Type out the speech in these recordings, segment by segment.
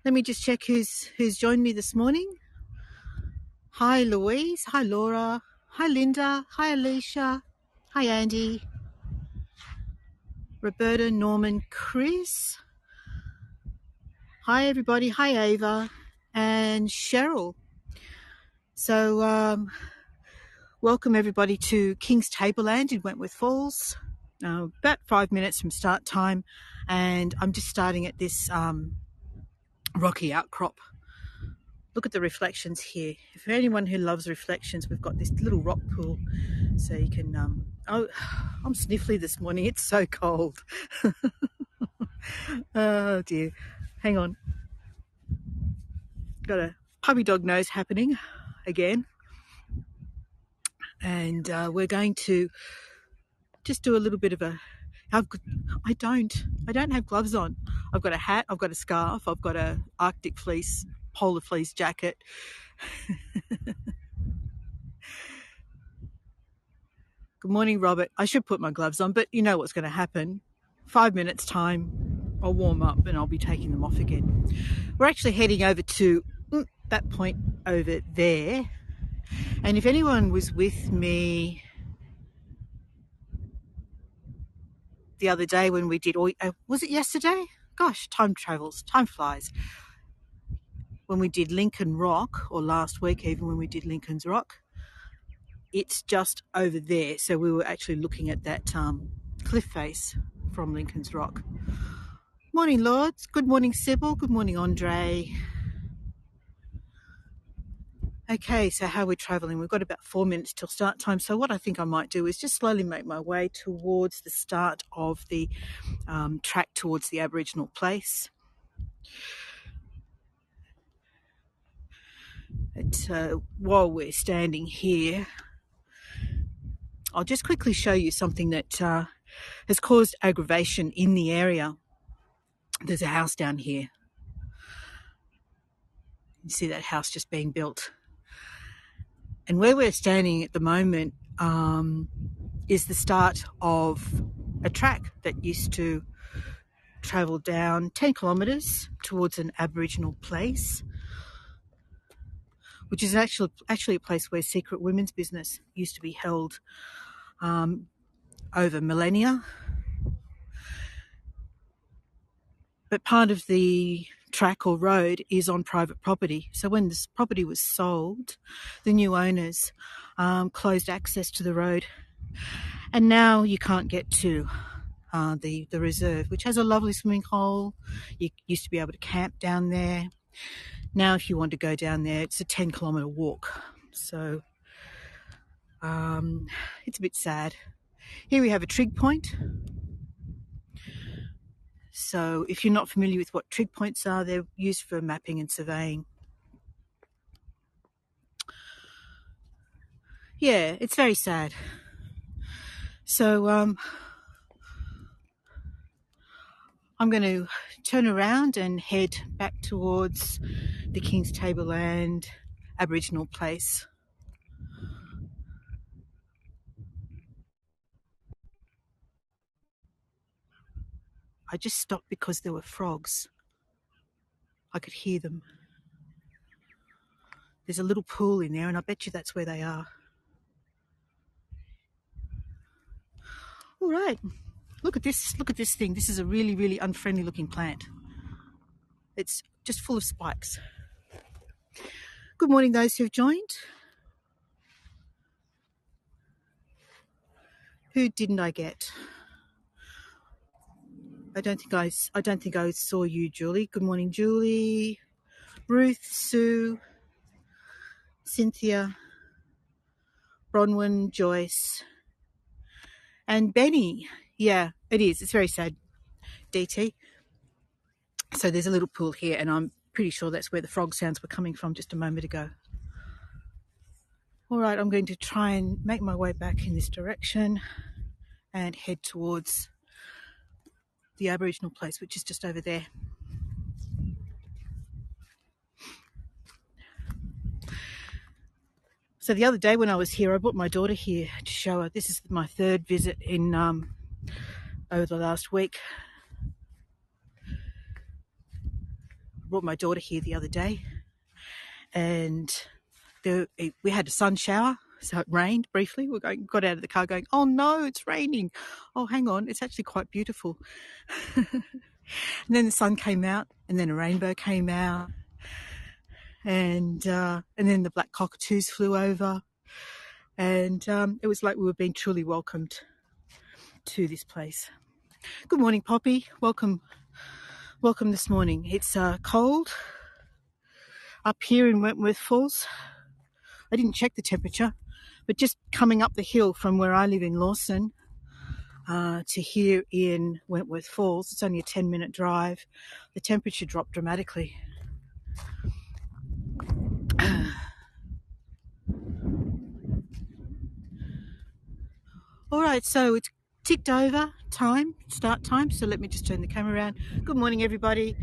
Let me just check who's joined me this morning. Hi Louise, hi Laura, hi Linda, hi Alicia, hi Andy, Roberta, Norman, Chris. Hi everybody, hi Ava and Cheryl. So welcome everybody to King's Tableland in Wentworth Falls. About 5 minutes from start time, and I'm just starting at this rocky outcrop. Look at the reflections here. For anyone who loves reflections, we've got this little rock pool, so you can oh, I'm sniffly this morning, it's so cold. Oh dear, hang on, got a puppy dog nose happening again. And we're going to just do a little bit of a, I don't have gloves on. I've got a hat, I've got a scarf, I've got a Arctic fleece, polar fleece jacket. Good morning, Robert. I should put my gloves on, but you know what's going to happen. 5 minutes time, I'll warm up and I'll be taking them off again. We're actually heading over to that point over there. And if anyone was with me the other day when we did, was it yesterday? Gosh, time travels, time flies. When we did Lincoln Rock, or last week even when we did Lincoln's Rock, it's just over there. So we were actually looking at that cliff face from Lincoln's Rock. Morning, Lords. Good morning, Sybil. Good morning, Andre. Okay, so how we're travelling. We've got about 4 minutes till start time. So what I think I might do is just slowly make my way towards the start of the track towards the Aboriginal place. While we're standing here, I'll just quickly show you something that has caused aggravation in the area. There's a house down here. You see that house just being built. And where we're standing at the moment is the start of a track that used to travel down 10 kilometres towards an Aboriginal place, which is actually a place where secret women's business used to be held over millennia. But part of the track or road is on private property. So when this property was sold, the new owners closed access to the road. And now you can't get to the reserve, which has a lovely swimming hole. You used to be able to camp down there. Now if you want to go down there, it's a 10-kilometre walk. So it's a bit sad. Here we have a trig point. So if you're not familiar with what trig points are, they're used for mapping and surveying. Yeah, it's very sad. So I'm going to turn around and head back towards the King's Tableland Aboriginal place. I just stopped because there were frogs. I could hear them. There's a little pool in there, and I bet you that's where they are. All right, look at this thing. This is a really, really unfriendly looking plant. It's just full of spikes. Good morning, those who've joined. Who didn't I get? I don't think I saw you, Julie. Good morning, Julie. Ruth, Sue, Cynthia, Bronwyn, Joyce, and Benny. Yeah, it is. It's very sad, DT. So there's a little pool here, and I'm pretty sure that's where the frog sounds were coming from just a moment ago. All right, I'm going to try and make my way back in this direction and head towards the Aboriginal place, which is just over there. So the other day when I was here, I brought my daughter here to show her. This is my third visit in over the last week. brought my daughter here the other day, and we had a sun shower, so it rained briefly. Got out of the car going, oh no, it's raining. Oh, hang on, it's actually quite beautiful. And then the sun came out, and then a rainbow came out, and then the black cockatoos flew over, and it was like we were being truly welcomed to this place. Good morning, Poppy. Welcome this morning. It's cold up here in Wentworth Falls. I didn't check the temperature, but just coming up the hill from where I live in Lawson to here in Wentworth Falls, it's only a 10-minute drive. The temperature dropped dramatically. All right, so it's ticked over start time. So let me just turn the camera around. Good morning, everybody.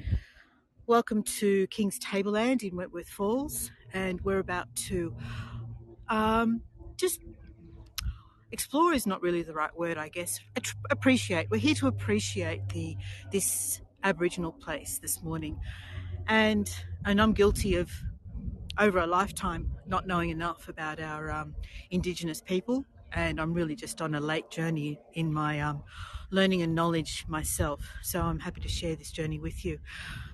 Welcome to King's Tableland in Wentworth Falls, and we're about to just explore is not really the right word, I guess. Appreciate. We're here to appreciate this Aboriginal place this morning, and I'm guilty of over a lifetime not knowing enough about our indigenous people, and I'm really just on a late journey in my learning and knowledge myself. So I'm happy to share this journey with you.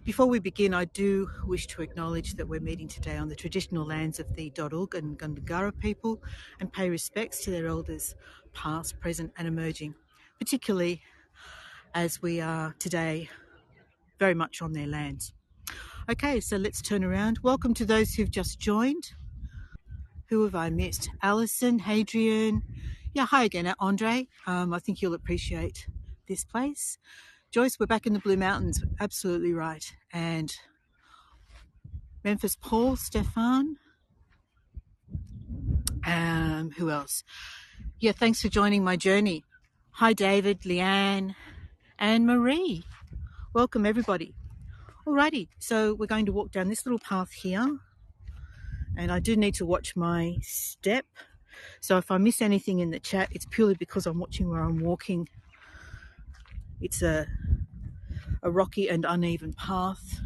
Before we begin, I do wish to acknowledge that we're meeting today on the traditional lands of the Dodulg and Gundungurra people, and pay respects to their elders, past, present and emerging, particularly as we are today very much on their lands. Okay, so let's turn around. Welcome to those who've just joined. Who have I missed? Alison, Hadrian. Yeah, hi again, Andre. I think you'll appreciate this place. Joyce, we're back in the Blue Mountains. Absolutely right. And Memphis, Paul, Stefan. Who else? Yeah, thanks for joining my journey. Hi, David, Leanne, and Marie. Welcome, everybody. Alrighty, so we're going to walk down this little path here. And I do need to watch my step. So if I miss anything in the chat, it's purely because I'm watching where I'm walking. It's a rocky and uneven path.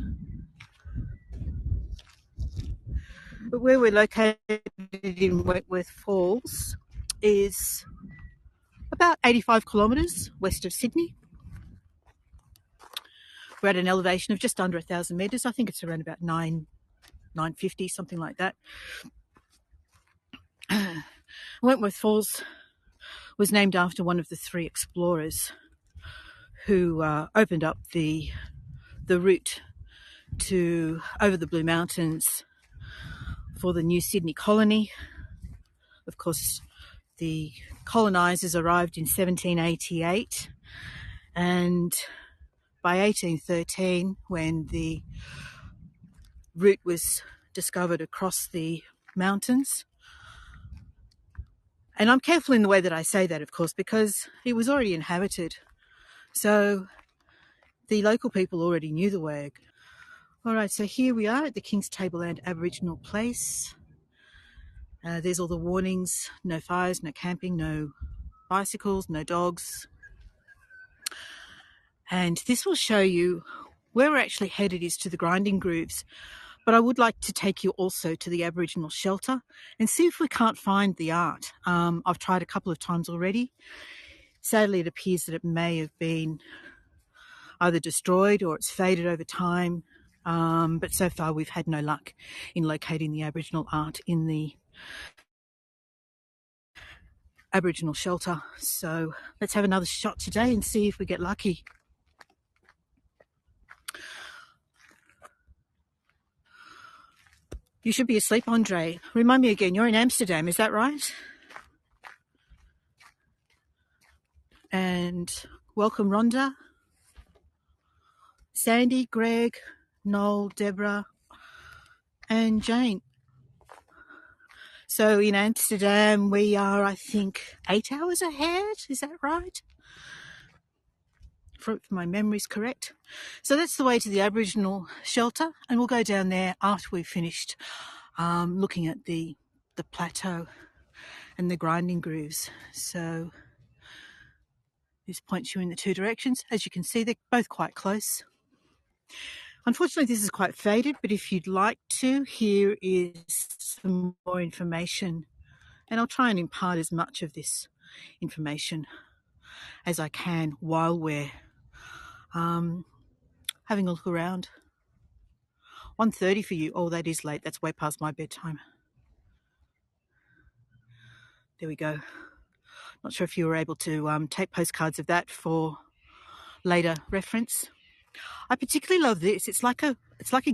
But where we're located in Wentworth Falls is about 85 kilometres west of Sydney. We're at an elevation of just under 1,000 metres. I think it's around about 950, something like that. Wentworth Falls was named after one of the three explorers who opened up the route to over the Blue Mountains for the New Sydney colony. Of course, the colonisers arrived in 1788, and by 1813, when the route was discovered across the mountains, and I'm careful in the way that I say that, of course, because it was already inhabited, so the local people already knew the way. All right, so here we are at the King's Tableland Aboriginal Place. There's all the warnings: no fires, no camping, no bicycles, no dogs. And this will show you where we're actually headed is to the grinding grooves. But I would like to take you also to the Aboriginal shelter and see if we can't find the art. I've tried a couple of times already. Sadly, it appears that it may have been either destroyed or it's faded over time. But so far we've had no luck in locating the Aboriginal art in the Aboriginal shelter. So let's have another shot today and see if we get lucky. You should be asleep, Andre. Remind me again, you're in Amsterdam, is that right? And welcome, Rhonda, Sandy, Greg, Noel, Deborah, and Jane. So in Amsterdam, we are, I think, 8 hours ahead. Is that right? If my memory's correct. So that's the way to the Aboriginal shelter, and we'll go down there after we've finished looking at the plateau and the grinding grooves. So this points you in the two directions. As you can see, they're both quite close. Unfortunately, this is quite faded, but if you'd like to, here is some more information. And I'll try and impart as much of this information as I can while we're having a look around. 1:30 for you. Oh, that is late. That's way past my bedtime. There we go. Not sure if you were able to take postcards of that for later reference. I particularly love this. It's like a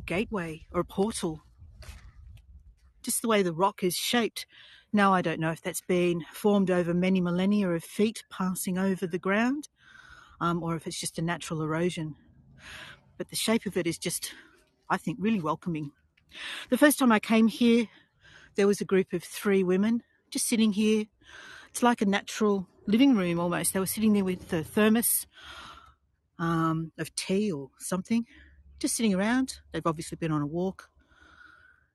gateway or a portal. Just the way the rock is shaped. Now, I don't know if that's been formed over many millennia of feet passing over the ground, or if it's just a natural erosion. But the shape of it is just, I think, really welcoming. The first time I came here, there was a group of 3 women just sitting here. It's like a natural living room almost. They were sitting there with a thermos of tea or something, just sitting around. They've obviously been on a walk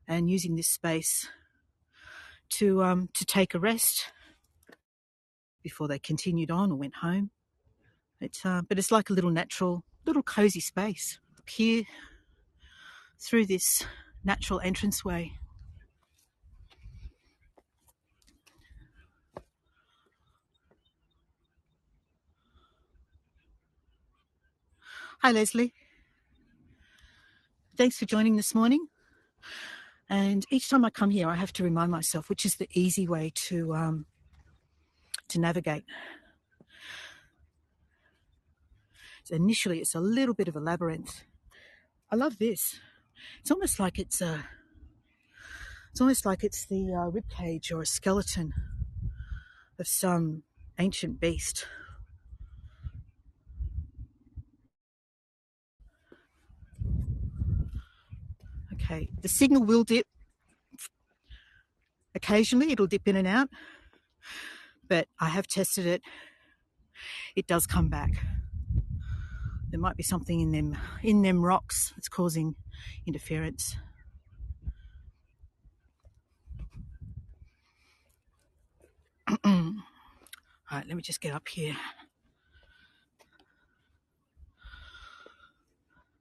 and using this space to take a rest before they continued on or went home. But it's like a little natural, little cozy space. Look here through this natural entranceway. Hi, Leslie. Thanks for joining this morning. And each time I come here, I have to remind myself which is the easy way to navigate. So initially, it's a little bit of a labyrinth. I love this. It's almost like it's the rib cage or a skeleton of some ancient beast. Okay, the signal will dip. Occasionally, it'll dip in and out, but I have tested it. It does come back. There might be something in them rocks that's causing interference. All right, let me just get up here.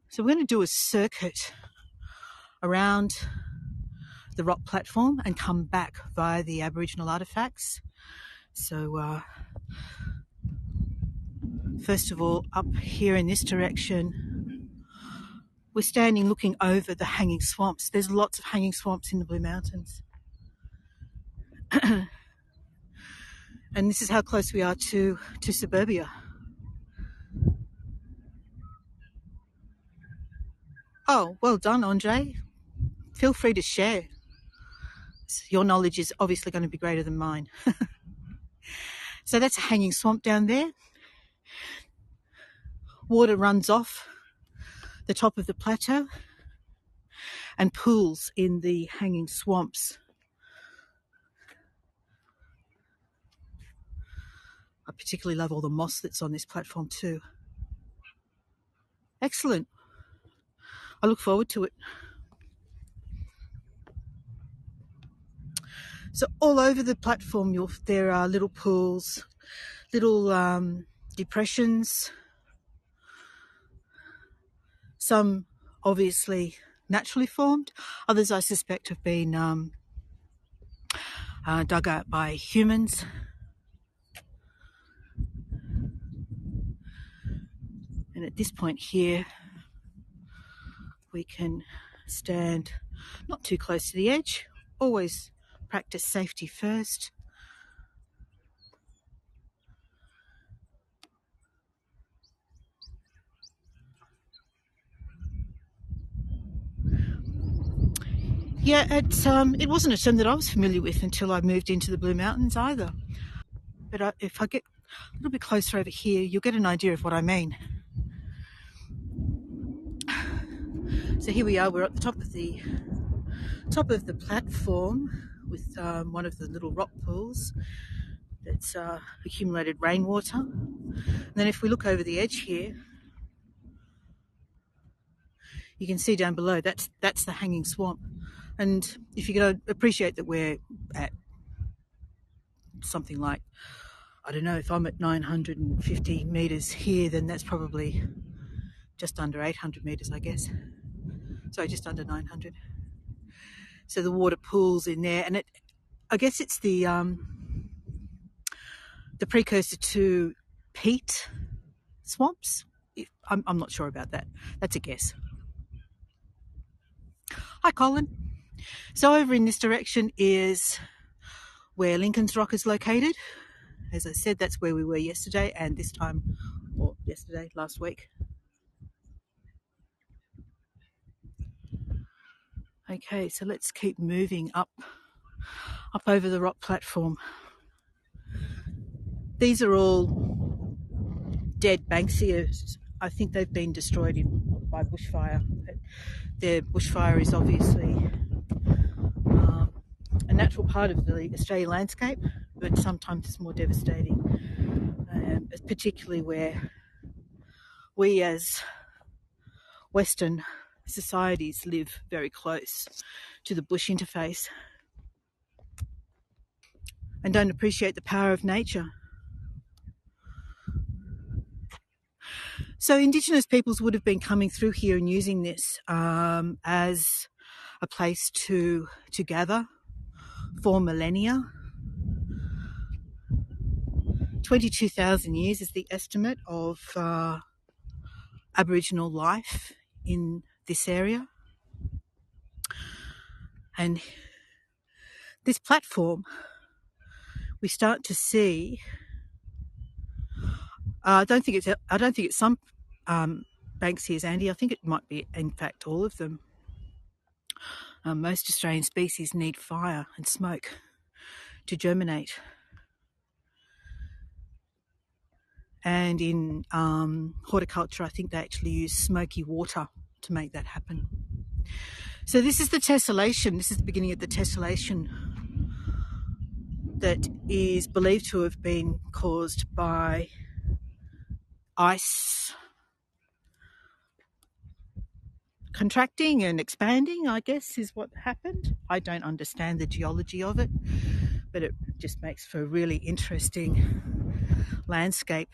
So we're going to do a circuit around the rock platform and come back via the Aboriginal artefacts. So first of all, up here in this direction, we're standing looking over the hanging swamps. There's lots of hanging swamps in the Blue Mountains. And this is how close we are to suburbia. Oh, well done, Andre. Feel free to share. Your knowledge is obviously going to be greater than mine. So that's a hanging swamp down there. Water runs off the top of the plateau and pools in the hanging swamps. I particularly love all the moss that's on this platform too. Excellent. I look forward to it. So all over the platform, there are little pools, little depressions, some obviously naturally formed, others I suspect have been dug out by humans. And at this point here, we can stand not too close to the edge. Always practice safety first. Yeah, it wasn't a term that I was familiar with until I moved into the Blue Mountains either. But if I get a little bit closer over here, you'll get an idea of what I mean. So here we are. We're at the top of the platform with one of the little rock pools that's accumulated rainwater. And then if we look over the edge here, you can see down below that's the hanging swamp. And if you're going to appreciate that we're at something like, I don't know, if I'm at 950 meters here, then that's probably just under 800 meters, I guess. Sorry, just under 900. So the water pools in there, and I guess it's the precursor to peat swamps. I'm not sure about that. That's a guess. Hi, Colin. So over in this direction is where Lincoln's Rock is located. As I said, that's where we were yesterday and this time, or yesterday, last week. Okay, so let's keep moving up over the rock platform. These are all dead banksias. I think they've been destroyed by bushfire. The bushfire is obviously a natural part of the Australian landscape, but sometimes it's more devastating, particularly where we as Western societies live very close to the bush interface and don't appreciate the power of nature. So indigenous peoples would have been coming through here and using this as a place to gather for millennia. 22,000 years is the estimate of Aboriginal life in this area. And this platform, we start to see. I don't think it's some banksias, Andy. I think it might be, in fact, all of them. Most Australian species need fire and smoke to germinate. And in horticulture, I think they actually use smoky water to make that happen. So this is the tessellation. This is the beginning of the tessellation that is believed to have been caused by ice contracting and expanding, I guess, is what happened. I don't understand the geology of it, but it just makes for a really interesting landscape,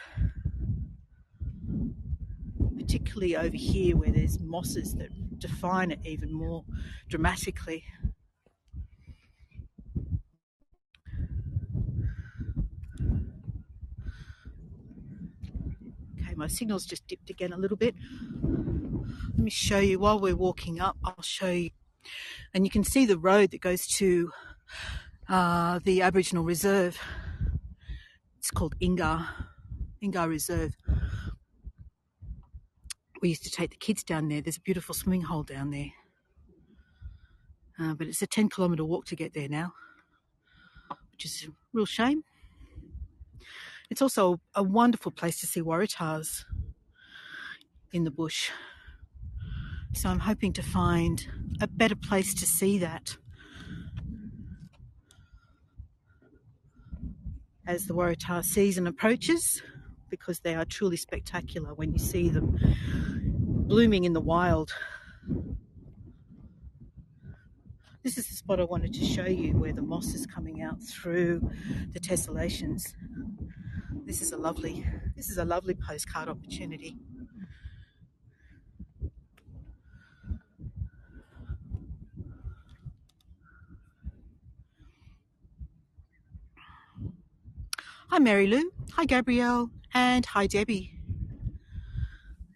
particularly over here where there's mosses that define it even more dramatically. Okay, my signal's just dipped again a little bit. Let me show you, while we're walking up, I'll show you, and you can see the road that goes to the Aboriginal Reserve. It's called Inga Reserve. We used to take the kids down there. There's a beautiful swimming hole down there. But it's a 10-kilometre walk to get there now, which is a real shame. It's also a wonderful place to see waratahs in the bush. So I'm hoping to find a better place to see that as the waratah season approaches, because they are truly spectacular when you see them blooming in the wild. This is the spot I wanted to show you where the moss is coming out through the tessellations. This is a lovely postcard opportunity. Hi Mary Lou, hi Gabrielle, and hi Debbie.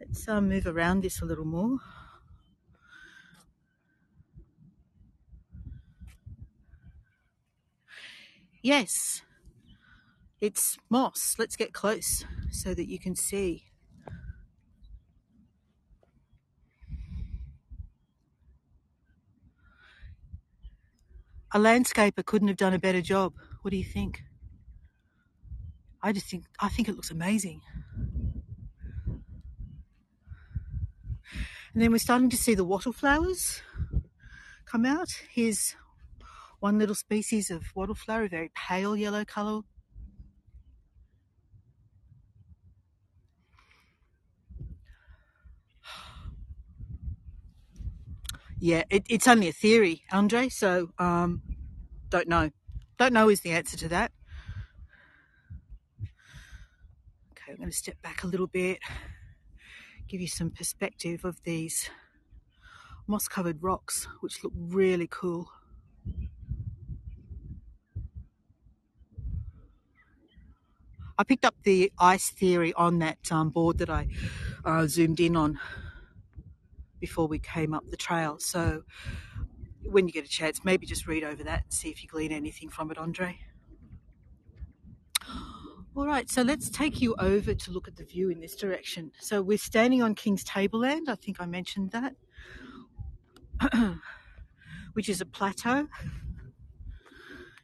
Let's move around this a little more. Yes, it's moss. Let's get close so that you can see. A landscaper couldn't have done a better job. What do you think? I think it looks amazing. And then we're starting to see the wattle flowers come out. Here's one little species of wattle flower, a very pale yellow colour. Yeah, it's only a theory, Andre, so don't know. Don't know is the answer to that. Okay, I'm going to step back a little bit, give you some perspective of these moss-covered rocks, which look really cool. I picked up the ice theory on that board that I zoomed in on before we came up the trail. So when you get a chance, maybe just read over that and see if you glean anything from it, Andre. All right, so let's take you over to look at the view in this direction. So we're standing on King's Tableland, I think I mentioned that, which is a plateau.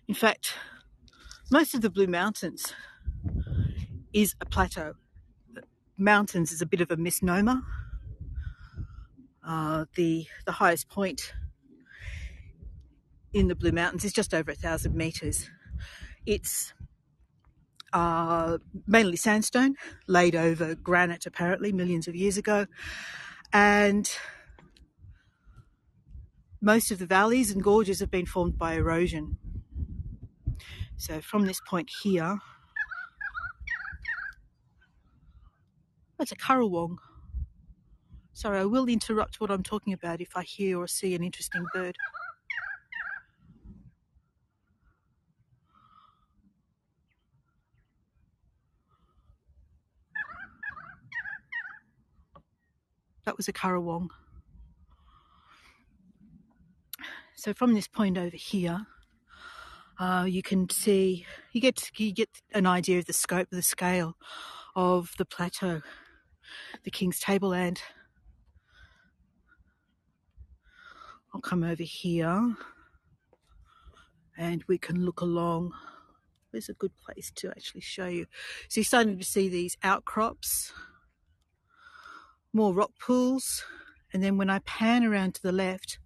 In fact, most of the Blue Mountains is a plateau. Mountains is a bit of a misnomer. The highest point in the Blue Mountains is just over 1,000 metres. It's mainly sandstone, laid over granite apparently millions of years ago, and most of the valleys and gorges have been formed by erosion. So from this point here, that's a currawong. Sorry, I will interrupt what I'm talking about if I hear or see an interesting bird. That was a currawong. So from this point over here, you can see, you get an idea of the scope, the scale of the plateau, the King's Tableland. I'll come over here and we can look along. There's a good place to actually show you. So you're starting to see these outcrops, more rock pools, and then when I pan around to the left,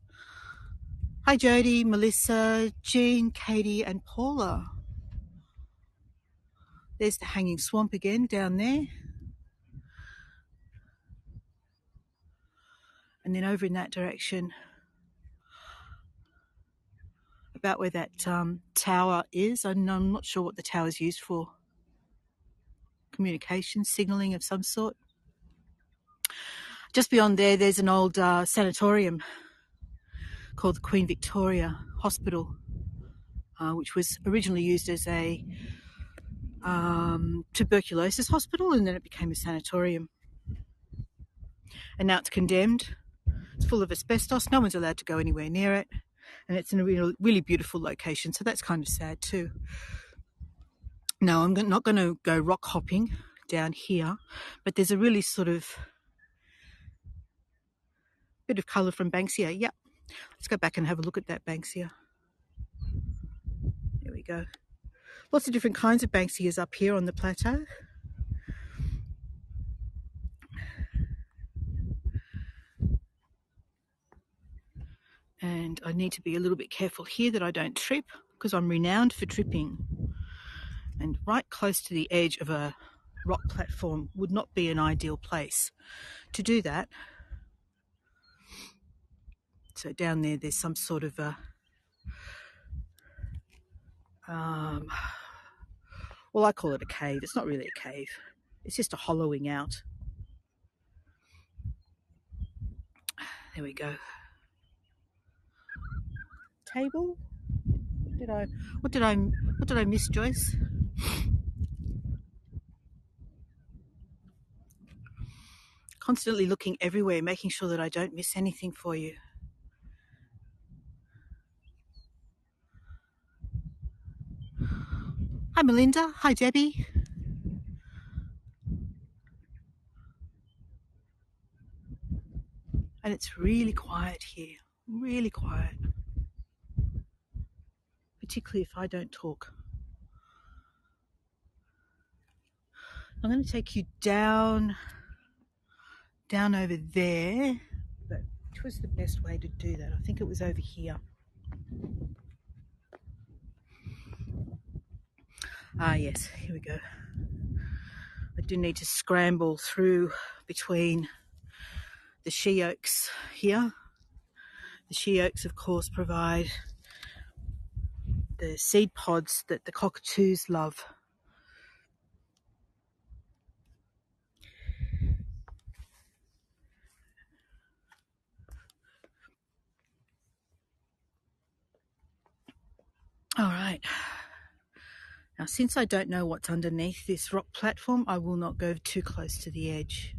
hi Jody, Melissa, Jean, Katie and Paula. There's the hanging swamp again down there. And then over in that direction, about where that tower is, I'm not sure what the tower is used for. Communication, signalling of some sort. Just beyond there, there's an old sanatorium called the Queen Victoria Hospital, which was originally used as a tuberculosis hospital, and then it became a sanatorium. And now it's condemned. It's full of asbestos. No one's allowed to go anywhere near it. And it's in a really beautiful location, so that's kind of sad too. No, I'm not going to go rock hopping down here, but there's a really sort of bit of colour from Banksia. Yep. Let's go back and have a look at that Banksia. There we go. Lots of different kinds of Banksias up here on the plateau. And I need to be a little bit careful here that I don't trip, because I'm renowned for tripping. And right close to the edge of a rock platform would not be an ideal place to do that. So down there, there's some sort of a, well, I call it a cave. It's not really a cave. It's just a hollowing out. There we go. Table? What did I miss, Joyce? Constantly looking everywhere, making sure that I don't miss anything for you. Hi Melinda, hi Debbie. And it's really quiet here, really quiet. Particularly if I don't talk. I'm going to take you down over there, but which was the best way to do that? I think it was over here. Ah yes, here we go. I do need to scramble through between the she oaks here. The she oaks, of course, provide the seed pods that the cockatoos love. Now, since I don't know what's underneath this rock platform, I will not go too close to the edge.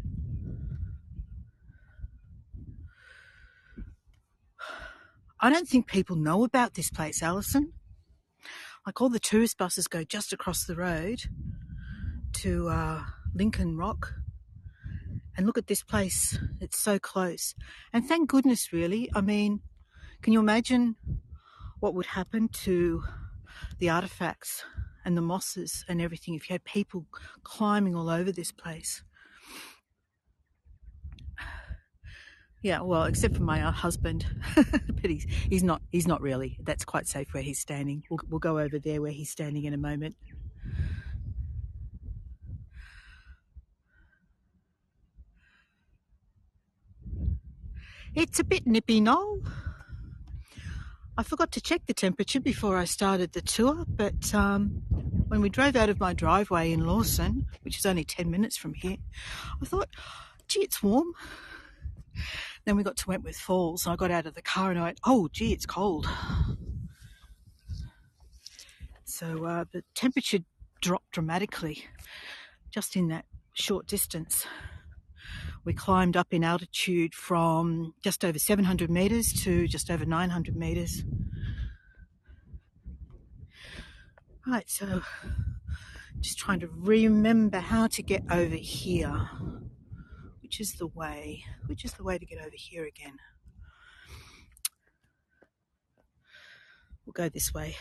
I don't think people know about this place, Alison. Like, all the tourist buses go just across the road to Lincoln Rock. And look at this place, it's so close. And thank goodness, really. I mean, can you imagine what would happen to the artifacts and the mosses and everything if you had people climbing all over this place? Yeah, well, except for my husband, but he's not really. That's quite safe where he's standing. We'll go over there where he's standing in a moment. It's a bit nippy, Noel. I forgot to check the temperature before I started the tour, but when we drove out of my driveway in Lawson, which is only 10 minutes from here, I thought, gee, it's warm. Then we got to Wentworth Falls, and I got out of the car and I went, oh, gee, it's cold. So the temperature dropped dramatically just in that short distance. We climbed up in altitude from just over 700 metres to just over 900 metres. Right, so just trying to remember how to get over here. Which is the way to get over here again? We'll go this way.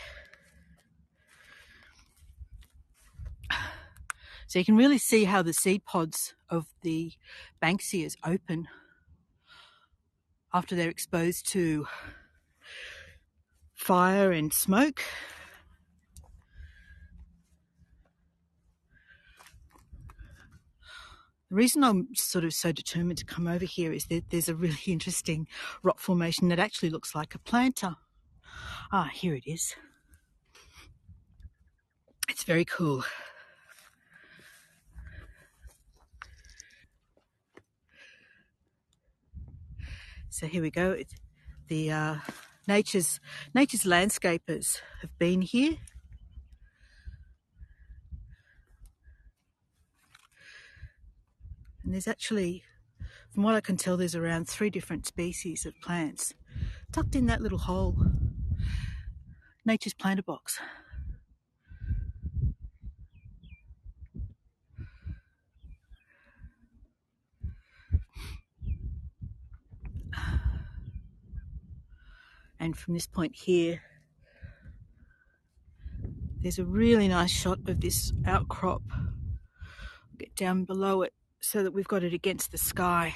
So you can really see how the seed pods of the Banksias open after they're exposed to fire and smoke. The reason I'm sort of so determined to come over here is that there's a really interesting rock formation that actually looks like a planter. Ah, here it is. It's very cool. So here we go. It's the nature's landscapers have been here. And there's actually, from what I can tell, there's around 3 different species of plants tucked in that little hole. Nature's planter box. And from this point here, there's a really nice shot of this outcrop. I'll get down below it so that we've got it against the sky.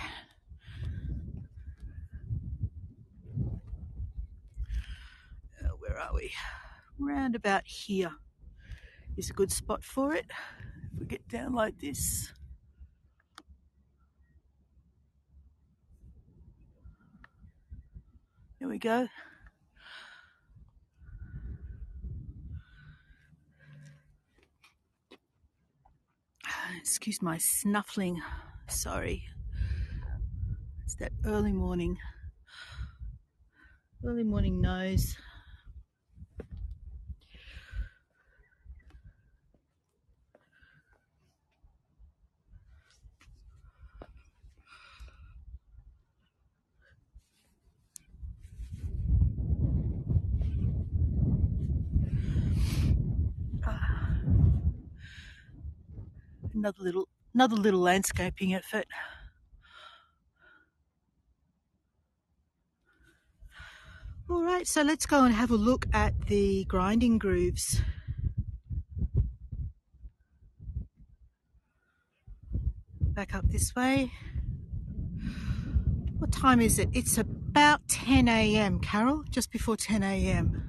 Where are we? Round about here is a good spot for it. If we get down like this. There we go. Excuse my snuffling. Sorry. It's that early morning nose. Another little landscaping effort. All right, so let's go and have a look at the grinding grooves. Back up this way. What time is it? It's about 10 a.m, Carol, just before 10 a.m.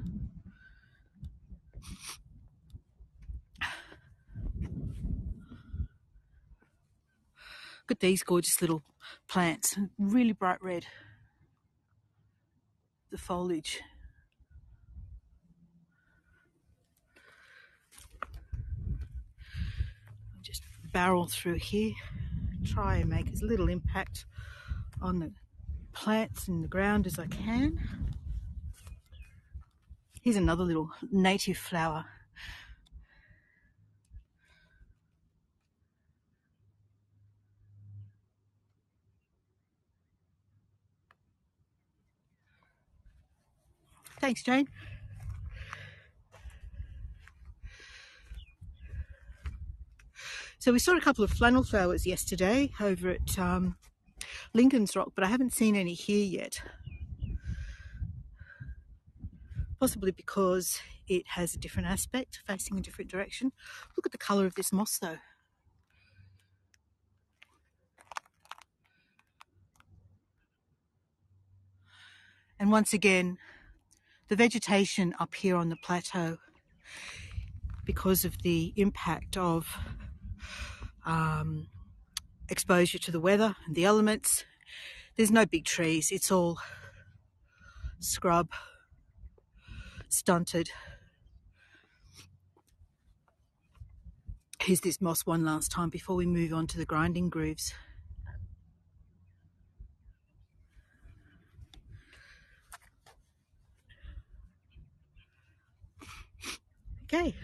Look at these gorgeous little plants, really bright red, the foliage. I'll just barrel through here, try and make as little impact on the plants in the ground as I can. Here's another little native flower. Thanks, Jane. So we saw a couple of flannel flowers yesterday over at Lincoln's Rock, but I haven't seen any here yet. Possibly because it has a different aspect, facing a different direction. Look at the colour of this moss though. And once again, the vegetation up here on the plateau, because of the impact of exposure to the weather and the elements, there's no big trees. It's all scrub, stunted. Here's this moss one last time before we move on to the grinding grooves. Okay.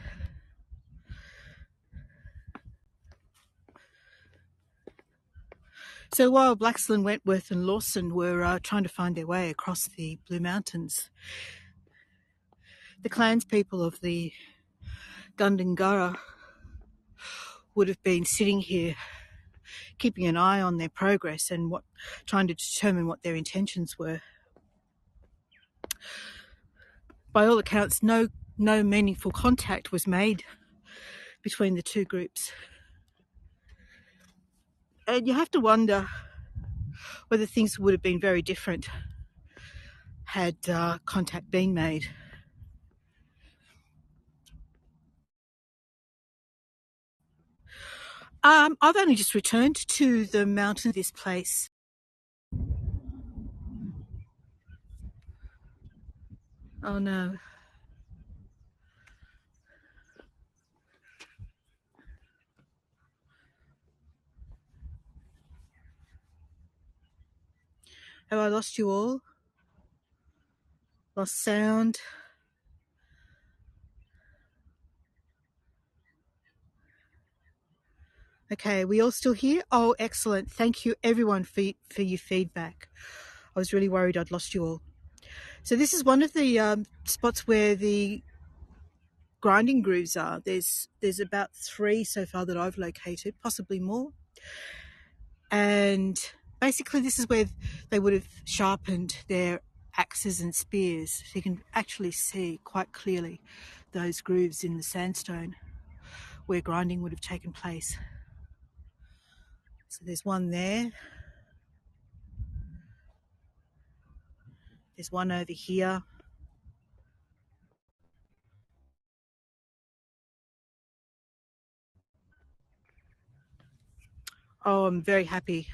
So while Blaxland, Wentworth and Lawson were trying to find their way across the Blue Mountains, the clanspeople of the Gundungurra would have been sitting here keeping an eye on their progress and trying to determine what their intentions were. By all accounts, no meaningful contact was made between the two groups. And you have to wonder whether things would have been very different had contact been made. I've only just returned to the mountain of this place. Oh no. Have I lost you all? Lost sound? Okay, we all still here? Oh, excellent. Thank you everyone for your feedback. I was really worried I'd lost you all. So this is one of the spots where the grinding grooves are. There's about 3 so far that I've located, possibly more. And basically this is where they would have sharpened their axes and spears. So you can actually see quite clearly those grooves in the sandstone where grinding would have taken place. So there's one there. There's one over here. Oh, I'm very happy.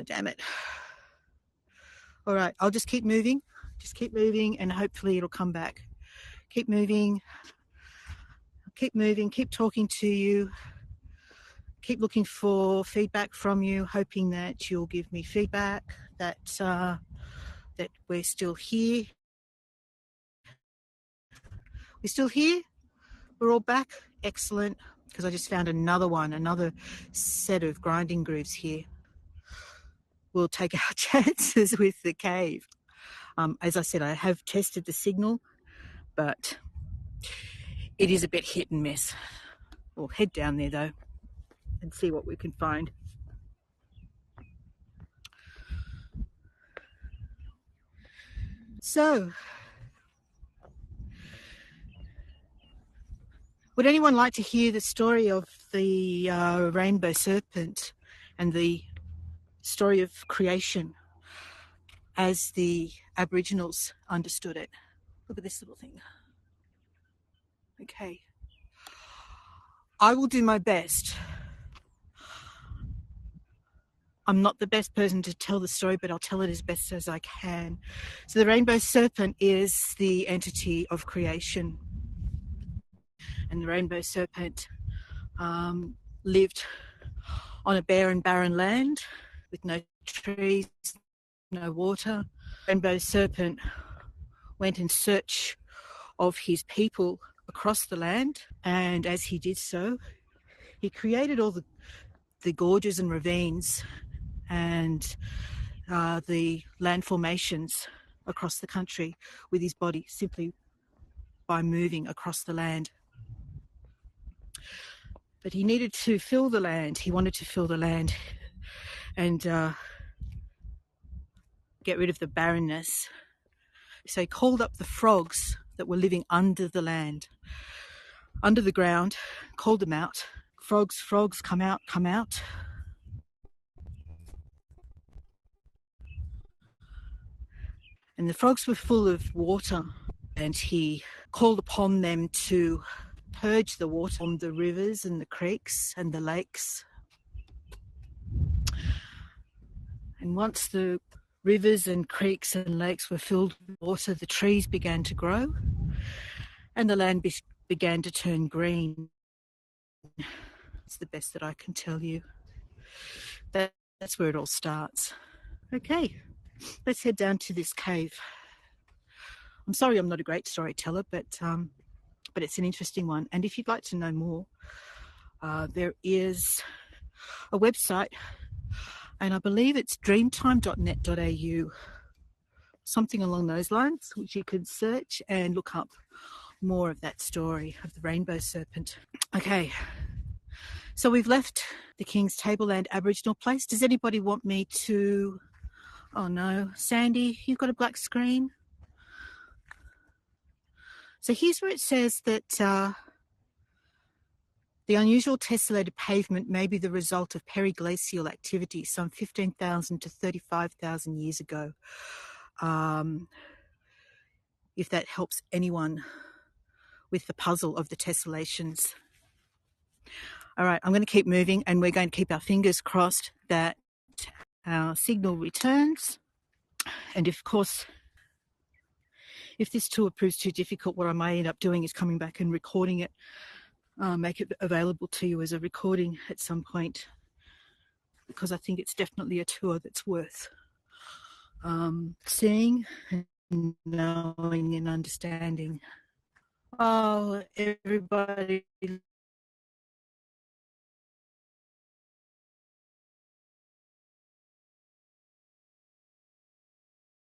Damn it. All right, I'll just keep moving. Just keep moving and hopefully it'll come back. Keep moving. Keep moving. Keep talking to you. Keep looking for feedback from you, hoping that you'll give me feedback, that we're still here. We're still here? We're all back? Excellent. Because I just found another set of grinding grooves here. We'll take our chances with the cave. As I said, I have tested the signal, but it is a bit hit and miss. We'll head down there though and see what we can find. So, would anyone like to hear the story of the rainbow serpent and the story of creation as the Aboriginals understood it? Look at this little thing. Okay. I will do my best. I'm not the best person to tell the story, but I'll tell it as best as I can. So the rainbow serpent is the entity of creation. And the rainbow serpent lived on a bare and barren land with no trees, no water. Rainbow serpent went in search of his people across the land, and as he did so, he created all the gorges and ravines and the land formations across the country with his body simply by moving across the land. But he needed to fill the land. He wanted to fill the land and get rid of the barrenness. So he called up the frogs that were living under the land, under the ground, called them out. Frogs, come out, come out. And the frogs were full of water, and he called upon them to purge the water from the rivers and the creeks and the lakes. And once the rivers and creeks and lakes were filled with water, the trees began to grow and the land began to turn green. It's the best that I can tell you. That's where it all starts. Okay, let's head down to this cave. I'm sorry I'm not a great storyteller, but it's an interesting one. And if you'd like to know more, there is a website, and I believe it's dreamtime.net.au, something along those lines, which you could search and look up more of that story of the rainbow serpent. Okay, so we've left the King's Tableland Aboriginal place. Does anybody want me to... Oh no, Sandy, you've got a black screen? So here's where it says that the unusual tessellated pavement may be the result of peri-glacial activity some 15,000 to 35,000 years ago. If that helps anyone with the puzzle of the tessellations. All right, I'm going to keep moving, and we're going to keep our fingers crossed that our signal returns. And of course, if this tour proves too difficult, what I may end up doing is coming back and recording it, make it available to you as a recording at some point, because I think it's definitely a tour that's worth seeing and knowing and understanding. Oh, everybody